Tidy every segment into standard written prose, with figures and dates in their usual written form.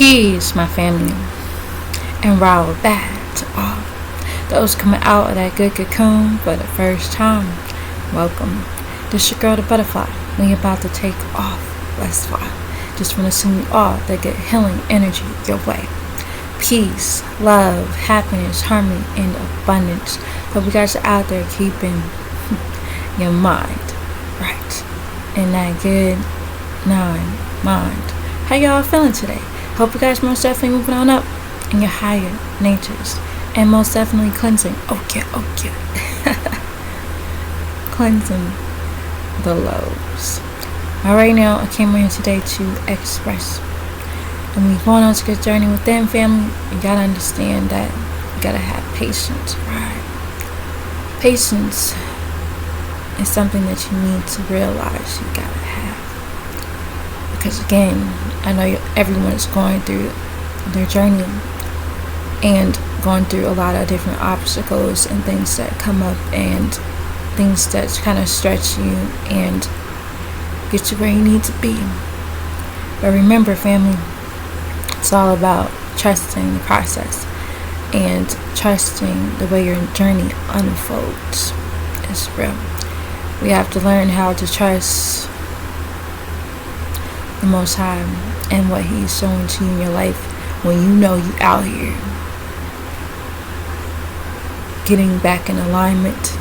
Peace, my family, and roll back to all those coming out of that good cocoon for the first time. Welcome. This your girl, the butterfly. We about to take off. Let's fly. Just want to send you all that good healing energy your way. Peace, love, happiness, harmony, and abundance. Hope you guys are out there keeping your mind right in that good mind. How y'all feeling today? Hope you guys most definitely moving on up in your higher natures and most definitely cleansing. Okay. Cleansing the lows. Alright, now I came here today to express. And we're going on to get journey within, family. You gotta understand that you gotta have patience, right? Patience is something that you need to realize you gotta have. Because again, I know everyone is going through their journey and going through a lot of different obstacles and things that come up and things that kind of stretch you and get you where you need to be. But remember, family, it's all about trusting the process and trusting the way your journey unfolds. It's real. We have to learn how to trust the Most High and what He's showing to you in your life when you know you out here getting back in alignment,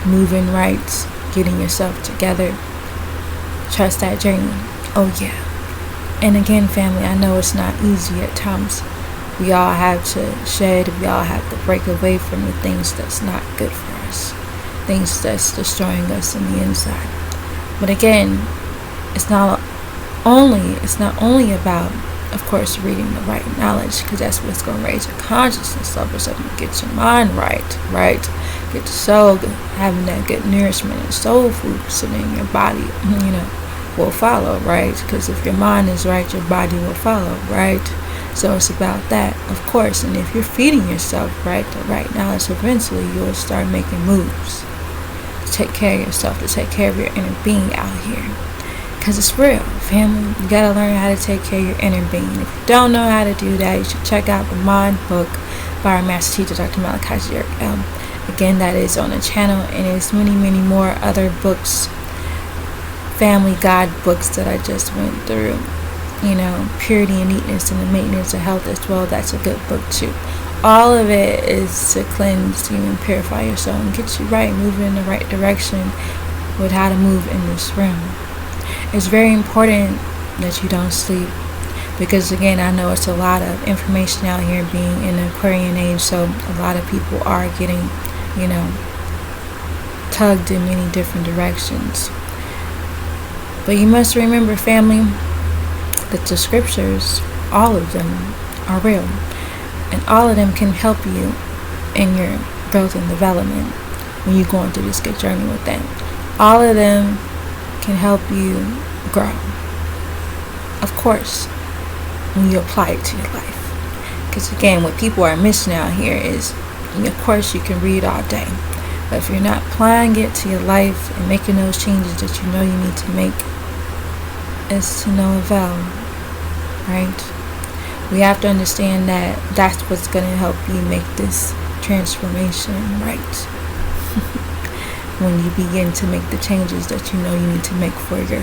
moving right, getting yourself together. Trust that journey. Oh yeah. And again, family, I know it's not easy at times. We all have to shed, we all have to break away from the things that's not good for us, things that's destroying us in the inside. But again, it's not only about, of course, reading the right knowledge, because that's what's going to raise your consciousness level, so you get your mind right, get your soul good, having that good nourishment and soul food, so then your body, will follow, right? Because if your mind is right, your body will follow, right? So it's about that, of course. And if you're feeding yourself the right knowledge, eventually you'll start making moves to take care of yourself, to take care of your inner being out here. Because it's real, family. You gotta learn how to take care of your inner being. If you don't know how to do that, you should check out the Mind book by our master teacher, Dr. Malachi. Again, that is on the channel, and there's many more other books, family guide books that I just went through. Purity and neatness and the maintenance of health as well. That's a good book too. All of it is to cleanse you and purify your soul and get you right, moving in the right direction with how to move in this realm. It's very important that you don't sleep, because again, I know it's a lot of information out here being in the Aquarian age, so a lot of people are getting, tugged in many different directions. But you must remember, family, that the scriptures, all of them are real, and all of them can help you in your growth and development when you're going through this good journey with them. All of them can help you grow, of course, when you apply it to your life. Because again, what people are missing out here is, of course, you can read all day, but if you're not applying it to your life and making those changes that you know you need to make, it's to no avail, right? We have to understand that that's what's going to help you make this transformation right. When you begin to make the changes that you know you need to make for your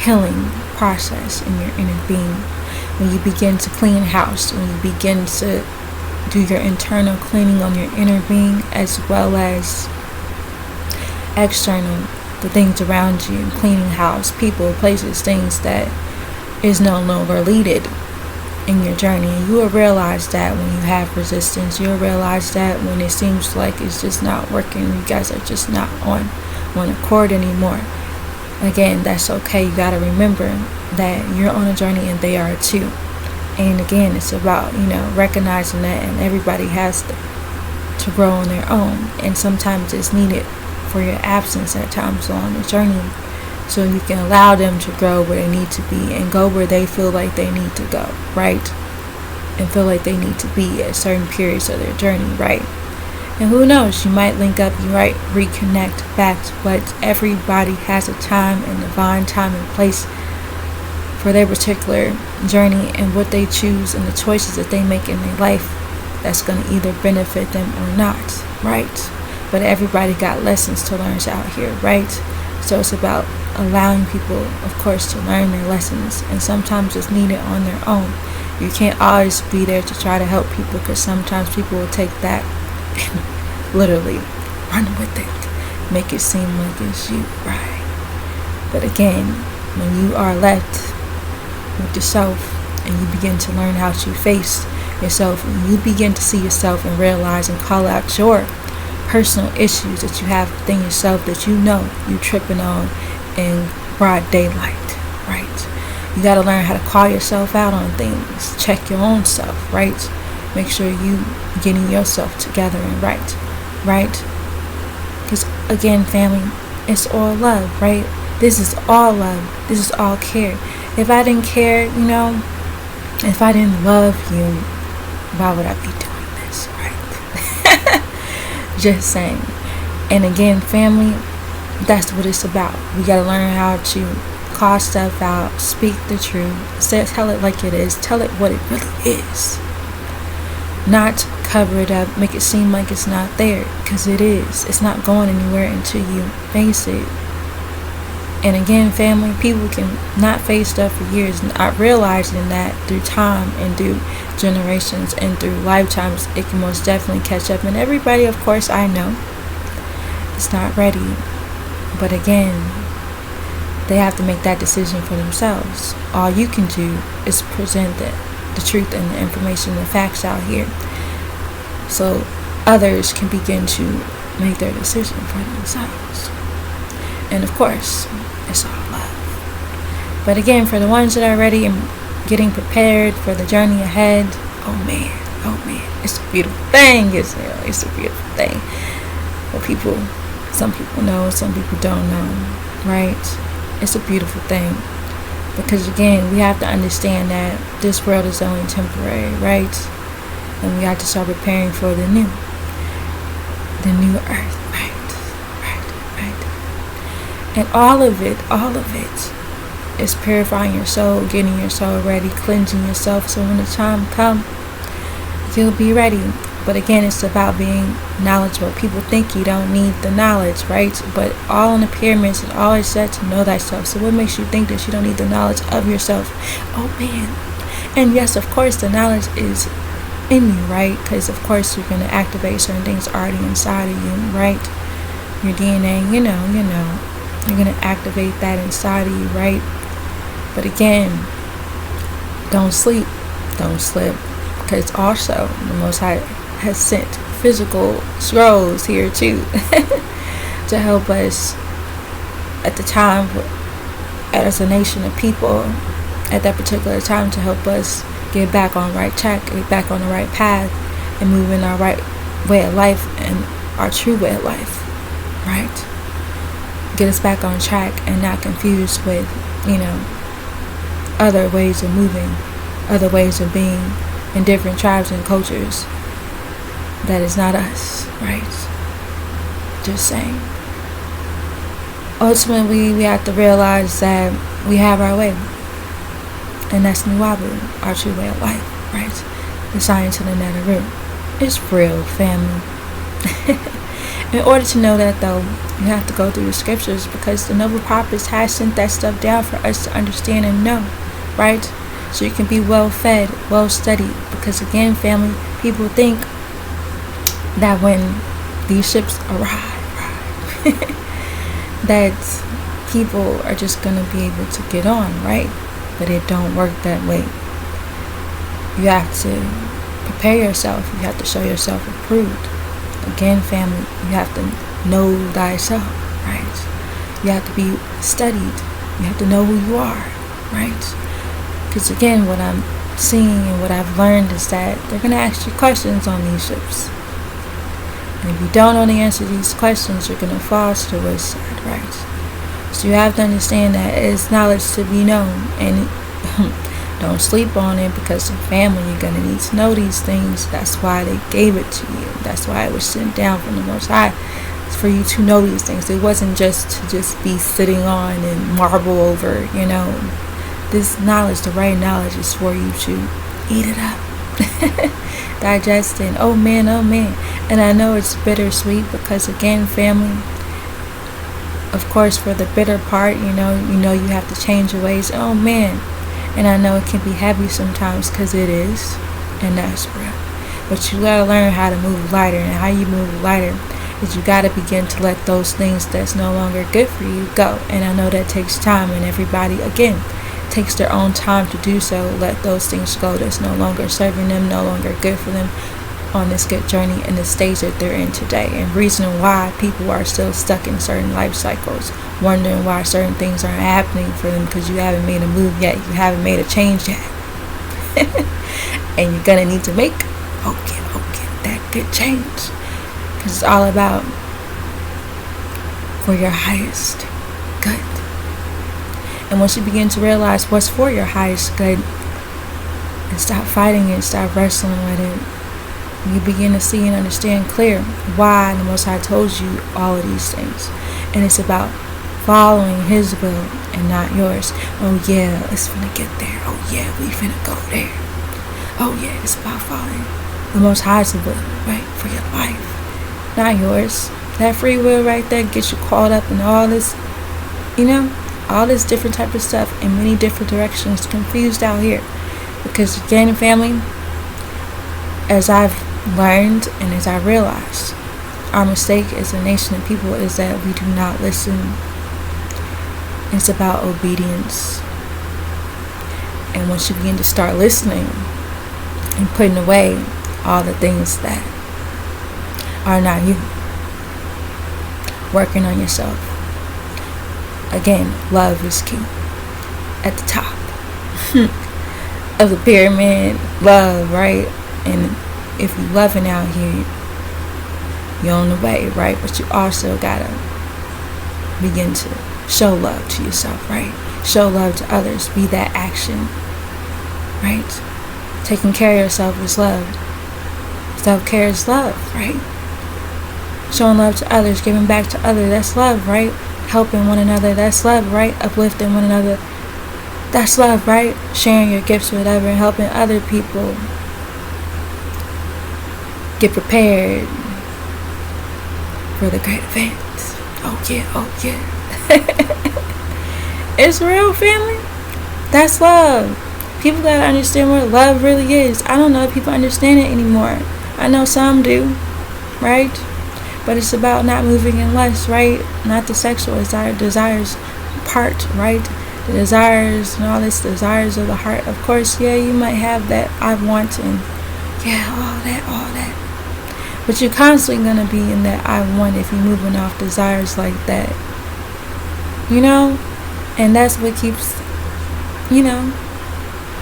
healing process in your inner being. When you begin to clean house, when you begin to do your internal cleaning on your inner being as well as external, the things around you, cleaning house, people, places, things that is no longer needed in your journey. And you will realize that when you have resistance. You'll realize that when it seems like it's just not working, you guys are just not on one accord anymore. Again, that's okay. You got to remember that you're on a journey and they are too. And again, it's about, recognizing that, and everybody has to grow on their own. And sometimes it's needed for your absence at times on the journey, so you can allow them to grow where they need to be and go where they feel like they need to go, right? And feel like they need to be at certain periods of their journey, right? And who knows, you might link up, you might reconnect back, but everybody has a time and divine time and place for their particular journey and what they choose and the choices that they make in their life that's going to either benefit them or not, right? But everybody got lessons to learn out here, right? So it's about allowing people, of course, to learn their lessons, and sometimes it's needed on their own. You can't always be there to try to help people, because sometimes people will take that and literally run with it, make it seem like it's you, right? But again, when you are left with yourself and you begin to learn how to face yourself, and you begin to see yourself and realize and call out your personal issues that you have within yourself that you know you tripping on in broad daylight, right? You got to learn how to call yourself out on things. Check your own self, right? Make sure you getting yourself together and right? Because again, family, it's all love, right? This is all love. This is all care. If I didn't care, if I didn't love you, why would I be doing this, right? Just saying. And again, family, that's what it's about. We got to learn how to call stuff out, speak the truth, tell it like it is, tell it what it really is. Not cover it up, make it seem like it's not there, because it is. It's not going anywhere until you face it. And again, family, people can not face stuff for years, not realizing that through time and through generations and through lifetimes, it can most definitely catch up. And everybody, of course, I know, is not ready. But again, they have to make that decision for themselves. All you can do is present the truth and the information, the facts out here, so others can begin to make their decision for themselves. And of course, it's all love. But again, for the ones that are ready and getting prepared for the journey ahead, oh man, it's a beautiful thing, isn't it? It's a beautiful thing. Well, some people know, some people don't know, right? It's a beautiful thing. Because again, we have to understand that this world is only temporary, right? And we have to start preparing for the new earth, right? And all of it is purifying your soul, getting your soul ready, cleansing yourself, so when the time comes, you'll be ready. But again, it's about being knowledgeable. People think you don't need the knowledge, right? But all in the pyramids, it always said to know thyself. So what makes you think that you don't need the knowledge of yourself? Oh man. And yes, of course, the knowledge is in you, right? Because of course you're going to activate certain things already inside of you, right? Your DNA, you know, you're going to activate that inside of you, right? But again, don't sleep, don't slip, because also the Most High has sent physical scrolls here too to help us at the time as a nation of people at that particular time, to help us get back on the right track, get back on the right path, and move in our right way of life and our true way of life, right? Get us back on track and not confused with other ways of moving, other ways of being in different tribes and cultures. That is not us, right? Just saying. Ultimately, we have to realize that we have our way. And that's Nuwabu, our true way of life, right? The science of the nether root. It's real, family. In order to know that, though, you have to go through the scriptures, because the noble prophets has sent that stuff down for us to understand and know, right? So you can be well fed, well studied. Because again, family, people think that when these ships arrive, that people are just going to be able to get on, right? But it don't work that way. You have to prepare yourself. You have to show yourself approved. Again, family, you have to know thyself, right? You have to be studied. You have to know who you are, right? Because again, what I'm seeing and what I've learned is that they're going to ask you questions on these ships. And if you don't know the answer to these questions, you're going to fall to the wayside, right? So you have to understand that it's knowledge to be known. And don't sleep on it, because in family, you're going to need to know these things. That's why they gave it to you. That's why it was sent down from the Most High. It's for you to know these things. It wasn't just to just be sitting on and marvel over, this knowledge, the right knowledge, is for you to eat it up. Digest it. Oh man, oh man. And I know it's bittersweet because, again, family, of course, for the bitter part, you have to change your ways. Oh man. And I know it can be heavy sometimes, because it is, and that's real. But you gotta learn how to move lighter, and how you move lighter is you gotta begin to let those things that's no longer good for you go. And I know that takes time, and everybody, again, takes their own time to do so. Let those things go that's no longer serving them, no longer good for them on this good journey in the stage that they're in today. And reason why people are still stuck in certain life cycles, wondering why certain things aren't happening for them, because you haven't made a move yet, you haven't made a change yet. And you're gonna need to make that good change, because it's all about for your highest good. And once you begin to realize what's for your highest good, and stop fighting it, stop wrestling with it, you begin to see and understand clear why the Most High told you all of these things. And it's about following His will and not yours. Oh yeah, it's finna get there. Oh yeah, we finna go there. Oh yeah, it's about following the Most High's will, right, for your life, not yours. That free will right there gets you caught up in all this, all this different type of stuff in many different directions, confused out here. Because again, family, as I've learned and as I realized, our mistake as a nation of people is that we do not listen. It's about obedience. And once you begin to start listening and putting away all the things that are not you, working on yourself, again, love is key. At the top of the pyramid, love, right? And if you loving out here, you're on the way, right? But you also gotta begin to show love to yourself, right? Show love to others. Be that action, right? Taking care of yourself is love. Self-care is love, right? Showing love to others, giving back to others, that's love, right? Helping one another, that's love, right? Uplifting one another, that's love, right? Sharing your gifts with others and helping other people get prepared for the great events. Oh yeah. It's real, family. That's love. People gotta understand what love really is. I don't know if people understand it anymore. I know some do, right? But it's about not moving in lust, right? Not the sexual desires part, right? The desires and all this desires of the heart. Of course, yeah, you might have that I want and all that. But you're constantly going to be in that I want if you're moving off desires like that. And that's what keeps,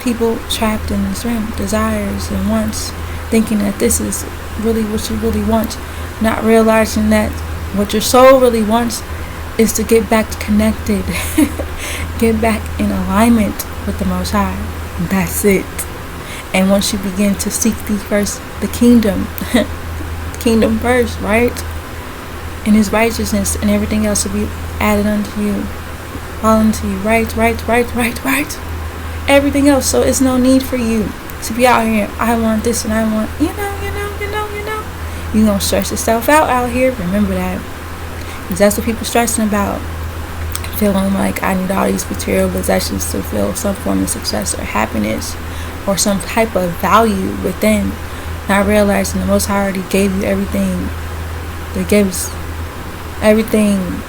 people trapped in this realm. Desires and wants, thinking that this is really what you really want. Not realizing that what your soul really wants is to get back connected. Get back in alignment with the Most High. That's it. And once you begin to seek the kingdom, kingdom first, right? And His righteousness, and everything else will be added unto you, all unto you, right? Everything else. So it's no need for you to be out here, I want this and I want, you're going to stress yourself out here. Remember that. Because that's what people stressing about. Feeling like I need all these material possessions to feel some form of success or happiness or some type of value within. Not realizing the Most High already gave you everything that gives everything.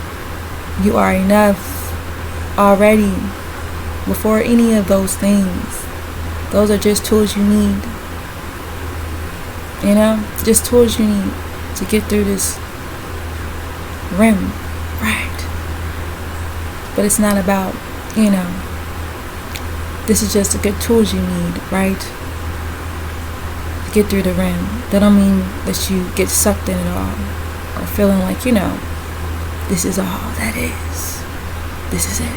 You are enough already before any of those things. Those are just tools you need. Just tools you need to get through this rim, right? But it's not about, this is just the good tools you need, right? To get through the rim. That don't mean that you get sucked in it all or feeling like, this is all that is. This is it.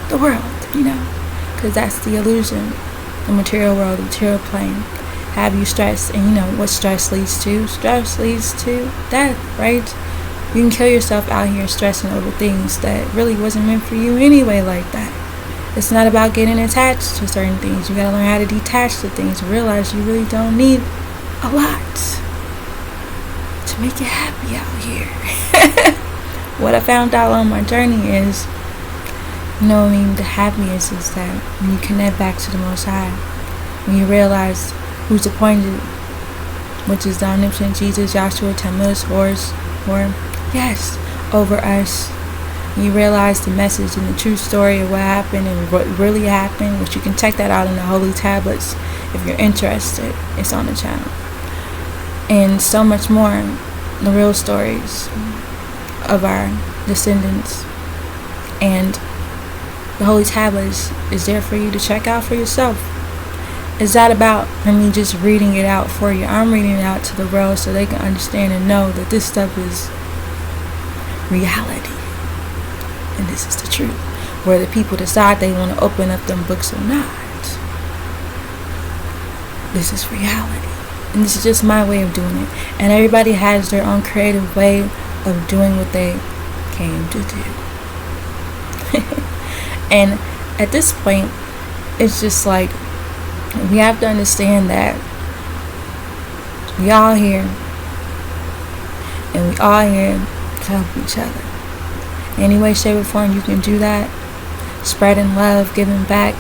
The world, because that's the illusion. The material world, the material plane. Have you stressed, and what stress leads to? Stress leads to death, right? You can kill yourself out here stressing over things that really wasn't meant for you anyway like that. It's not about getting attached to certain things. You gotta learn how to detach to things. Realize you really don't need a lot to make you happy out here. What I found out on my journey is, the happiness is that when you connect back to the Most High, when you realize who's appointed, which is the omnipotent Jesus, Joshua, Tammuz, Horus, or yes, over us. You realize the message and the true story of what happened and what really happened, which you can check that out in the Holy Tablets if you're interested. It's on the channel. And so much more, the real stories of our descendants. And the Holy Tablets is there for you to check out for yourself. It's not about me just reading it out for you. I'm reading it out to the world so they can understand and know that this stuff is reality. And this is the truth. Whether people decide they want to open up them books or not, this is reality. And this is just my way of doing it. And everybody has their own creative way of doing what they came to do. And at this point, it's just like, we have to understand that we all here, and we all here to help each other. Any way, shape, or form you can do that. Spreading love, giving back,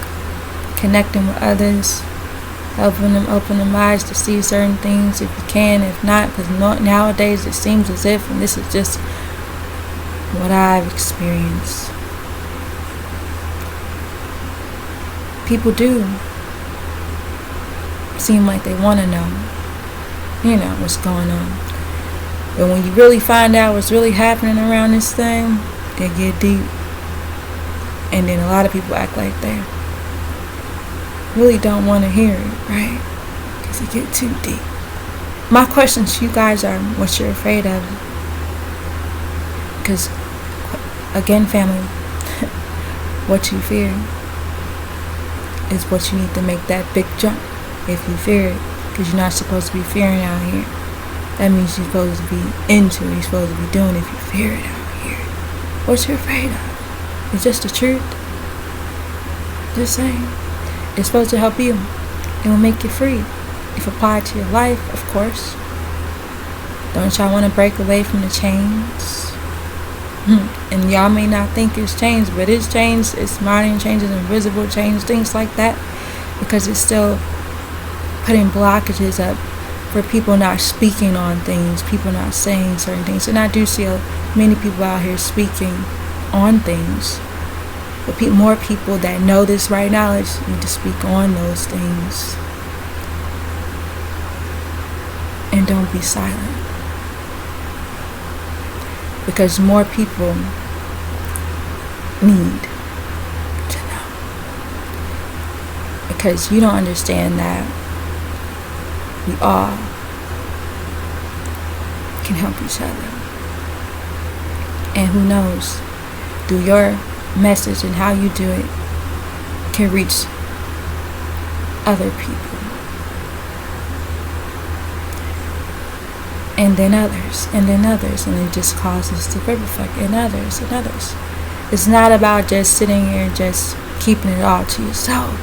connecting with others, helping them open their eyes to see certain things if you can. If not, because nowadays it seems as if, and this is just what I've experienced, people do seem like they want to know, what's going on. But when you really find out what's really happening around this thing, it get deep. And then a lot of people act like they really don't want to hear it, right? Because it get too deep. My question to you guys are, what you're afraid of? Because, again, family, what you fear is what you need to make that big jump. If you fear it, because you're not supposed to be fearing out here. That means you're supposed to be into it. You're supposed to be doing it if you fear it out here. What you're afraid of? It's just the truth. Just saying. It's supposed to help you. It will make you free. If applied to your life, of course. Don't y'all want to break away from the chains? And y'all may not think it's chains, but it's chains. It's modern changes, invisible chains, things like that. Because it's still putting blockages up for people not speaking on things, people not saying certain things. And I do see many people out here speaking on things, but more people that know this right knowledge need to speak on those things. And don't be silent, because more people need to know, because you don't understand that we all can help each other. And who knows, through your message and how you do it, can reach other people. And then others, and then others. And it just causes the ripple effect, and others, and others. It's not about just sitting here and just keeping it all to yourself,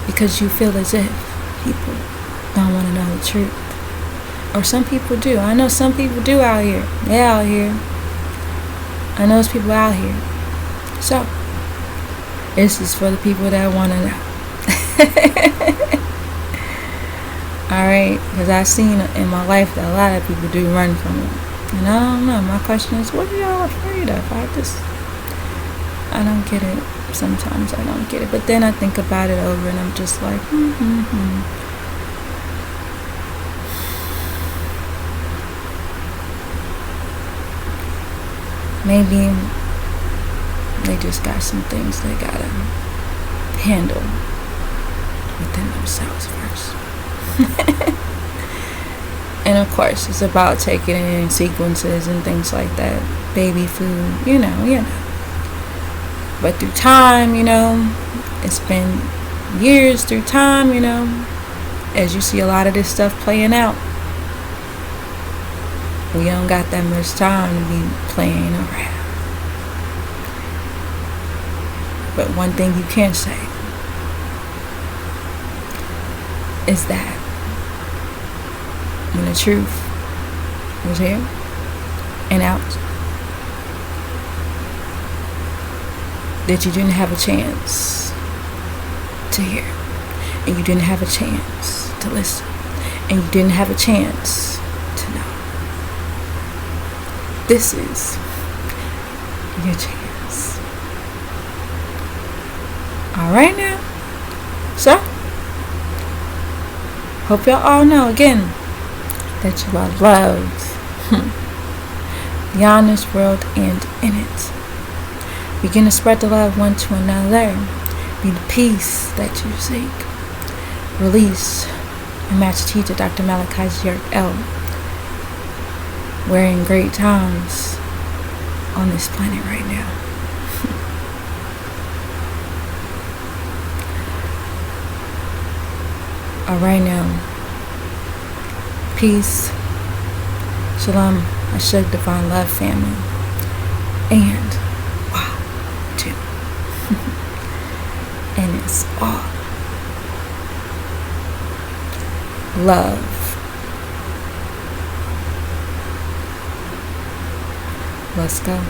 because you feel as if people don't want to know the truth. Or some people do. I know some people do out here. They're out here. I know there's people out here. So, this is for the people that want to know. Alright? Because I've seen in my life that a lot of people do run from it. And I don't know. My question is, what are y'all afraid of? I don't get it. Sometimes I don't get it. But then I think about it over and I'm just like, Maybe they just got some things they gotta handle within themselves first. And of course, it's about taking it in sequences and things like that. Baby food, you know. But through time, it's been years through time, as you see a lot of this stuff playing out. We don't got that much time to be playing around. But one thing you can say is that when the truth was here and out, that you didn't have a chance to hear, and you didn't have a chance to listen, and you didn't have a chance to know. This is your chance. Alright now. So, hope y'all all know again that you are loved beyond this world and in it. Begin to spread the love one to another. Be the peace that you seek. Release and Master Teacher Dr. Malachi L. We're in great times on this planet right now. Alright now. Peace. Shalom. Ashuk Divine Love family. And too. And it's all love. Let's go.